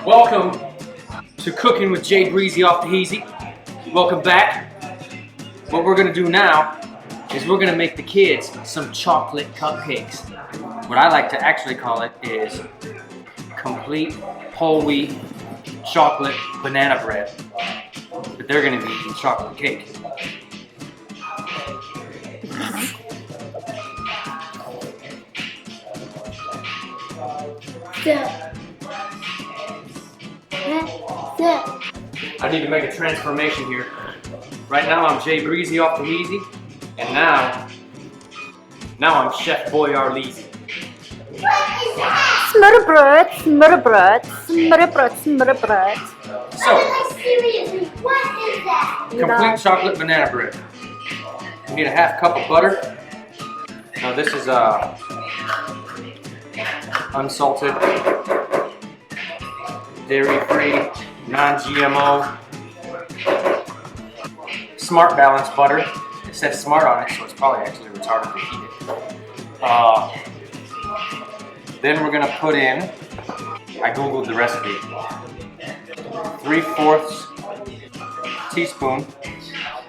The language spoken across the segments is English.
Welcome to Cooking with J-BREZZY off the Easy. Welcome back. What we're gonna do now is we're gonna make the kids some chocolate cupcakes. What I like to actually call it is complete whole wheat chocolate banana bread. But they're gonna be eating chocolate cake. I need to make a transformation here. Right now I'm J-BREZZY off the Easy, and now I'm Chef Boyardee. Smurder bread, smurder bread, smurder bread, smurder bread. So, seriously, what is that? complete chocolate banana bread. You need a half cup of butter. Now this is unsalted, dairy-free, non-GMO, smart balance butter. It says smart on it, so it's probably actually retarded to heat it. Then we're gonna put in, I googled the recipe, 3/4 teaspoon.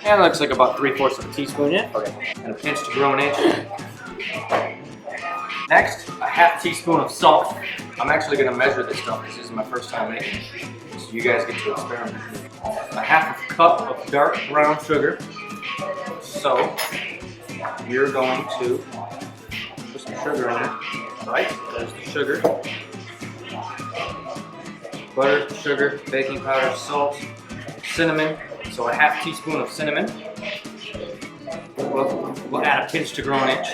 Yeah, it looks like about 3/4 of a teaspoon, yeah? Okay. And a pinch to grow an inch. Next, a half teaspoon of salt. I'm actually gonna measure this stuff. This is my first time making it, so you guys get to experiment. A half a cup of dark brown sugar. So, we're going to put some sugar in it. Right, there's the sugar. Butter, sugar, baking powder, salt, cinnamon. So a half teaspoon of cinnamon. We'll add a pinch to grow an inch.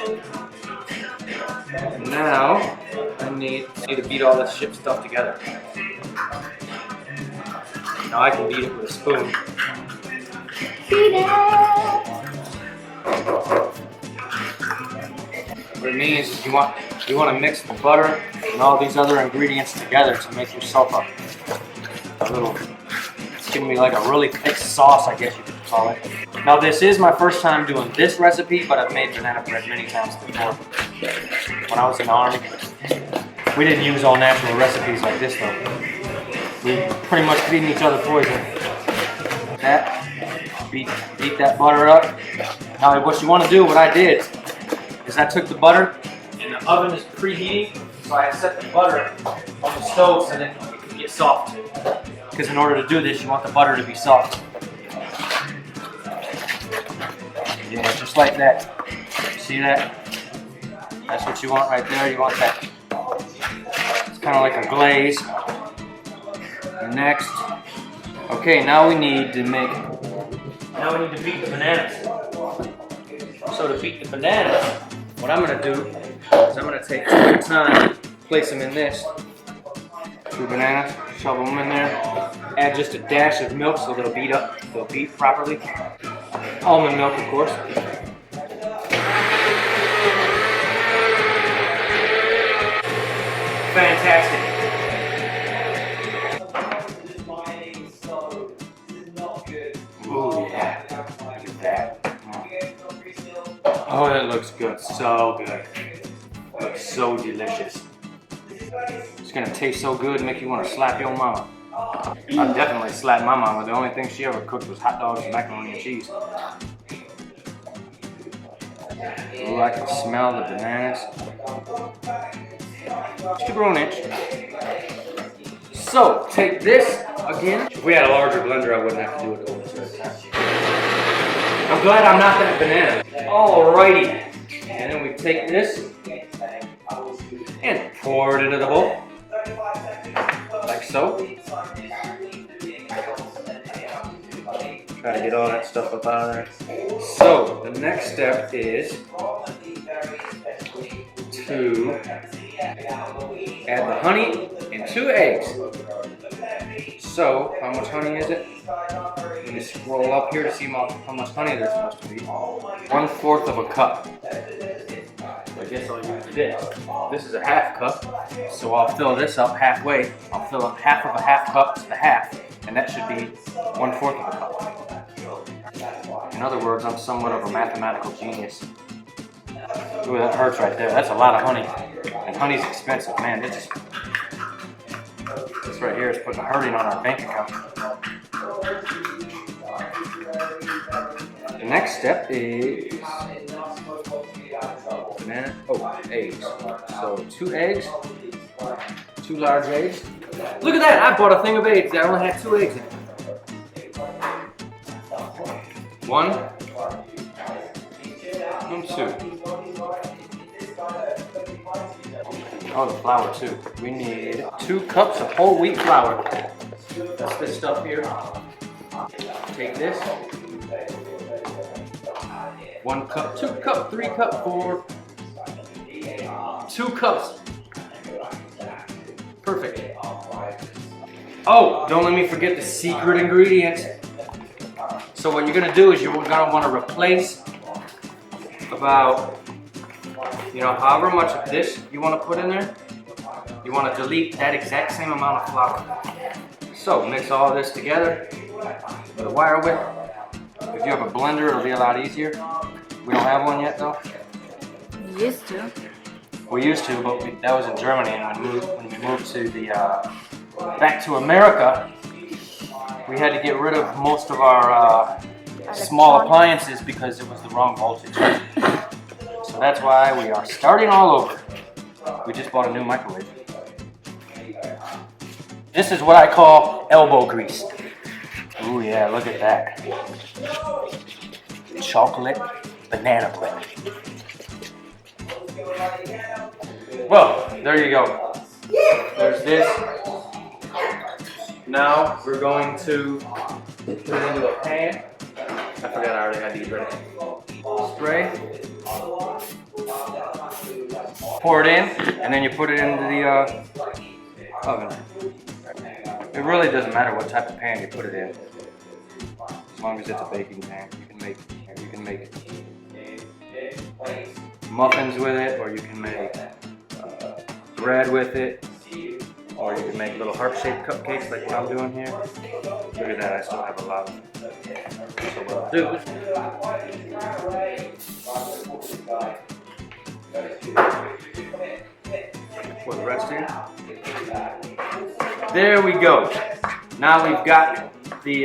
Now, I need to beat all this shit stuff together. Now I can beat it with a spoon. Beat it. What it means is you want to mix the butter and all these other ingredients together to make yourself a little, it's gonna be like a really thick sauce, I guess you could call it. Now this is my first time doing this recipe, but I've made banana bread many times before. When I was in the Army, we didn't use all natural recipes like this though. We pretty much feeding each other poison. That, beat that butter up. Now what you want to do, what I did, is I took the butter, and the oven is preheating, so I set the butter on the stove so that it can get soft. Because in order to do this, you want the butter to be soft. Yeah, just like that. See that? That's what you want right there. You want that. It's kind of like a glaze. Next. Okay, now we need to beat the bananas. So to beat the bananas, what I'm gonna do is I'm gonna take my time, place them in this. 2 bananas, shovel them in there. Add just a dash of milk so they'll beat properly. Almond milk, of course. Fantastic. Oh yeah, look at that. Oh, that looks good, so good. Looks so delicious. It's gonna taste so good, make you want to slap your mama. I definitely slapped my mama. The only thing she ever cooked was hot dogs and macaroni and cheese. Oh, I can smell the bananas. Just to grow an inch. So, take this again. If we had a larger blender, I wouldn't have to do it all this time. I'm glad I'm not that banana. Alrighty. And then we take this and pour it into the bowl. Like so. Try to get all that stuff up out of there. So, the next step is to add the honey and 2 eggs. So, how much honey is it? Let me scroll up here to see how much honey there's supposed to be. 1/4 of a cup. I guess I'll use this. This is a half cup, so I'll fill this up halfway. I'll fill up half of a half cup to the half, and that should be 1/4 of a cup. In other words, I'm somewhat of a mathematical genius. Ooh, that hurts right there. That's a lot of honey. And honey's expensive, man. It's This right here is putting a hurting on our bank account. The next step is banana. Oh, eggs. So 2 eggs, 2 large eggs. Look at that! I bought a thing of eggs. I only had 2 eggs in it. 1 and 2. Oh, the flour too. We need 2 cups of whole wheat flour. That's this stuff here. Take this. 1 cup, 2 cup, 3 cup, 4. 2 cups. Perfect. Oh, don't let me forget the secret ingredient. So what you're gonna do is you're gonna want to replace about, however much of this you want to put in there. You want to delete that exact same amount of flour. So mix all this together with a wire whip. If you have a blender, it'll be a lot easier. We don't have one yet though. We used to. We used to, but that was in Germany, and when we moved to back to America, we had to get rid of most of our small appliances because it was the wrong voltage. So that's why we are starting all over. We just bought a new microwave. This is what I call elbow grease. Ooh yeah, look at that. Chocolate banana bread. Well, there you go. There's this. Now we're going to put it into a pan. I forgot I already had these ready. Spray. Pour it in, and then you put it into the oven. It really doesn't matter what type of pan you put it in, as long as it's a baking pan. You can make muffins with it, or you can make bread with it, or you can make little heart-shaped cupcakes like what I'm doing here. Look at that, I still have a lot of it. So what I'll do, pour the rest in. There we go. Now we've got the,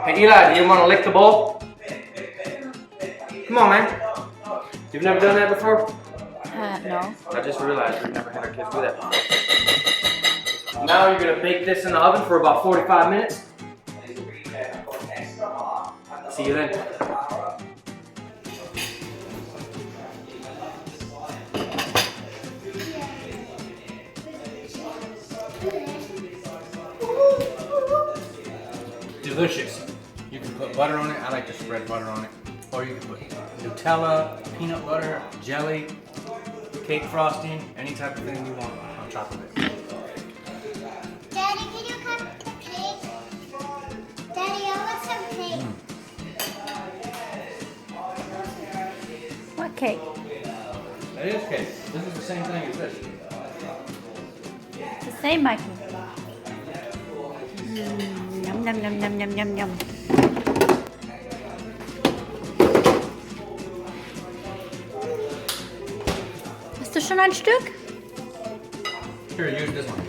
hey Eli, do you want to lick the bowl? Come on, man. You've never done that before? No. I just realized we've never had our kids do that before. Now you're gonna bake this in the oven for about 45 minutes. See you then. Delicious. You can put butter on it. I like to spread butter on it. Or you can put Nutella, peanut butter, jelly, cake frosting, any type of thing you want on top of it. Daddy, can you cut the cake? Daddy, I want some cake. What cake? That is cake. This is the same thing as this. It's the same, Mikey. Yum, yum, yum, yum, yum, yum, yum. Hast du schon ein Stück? Here, use this one.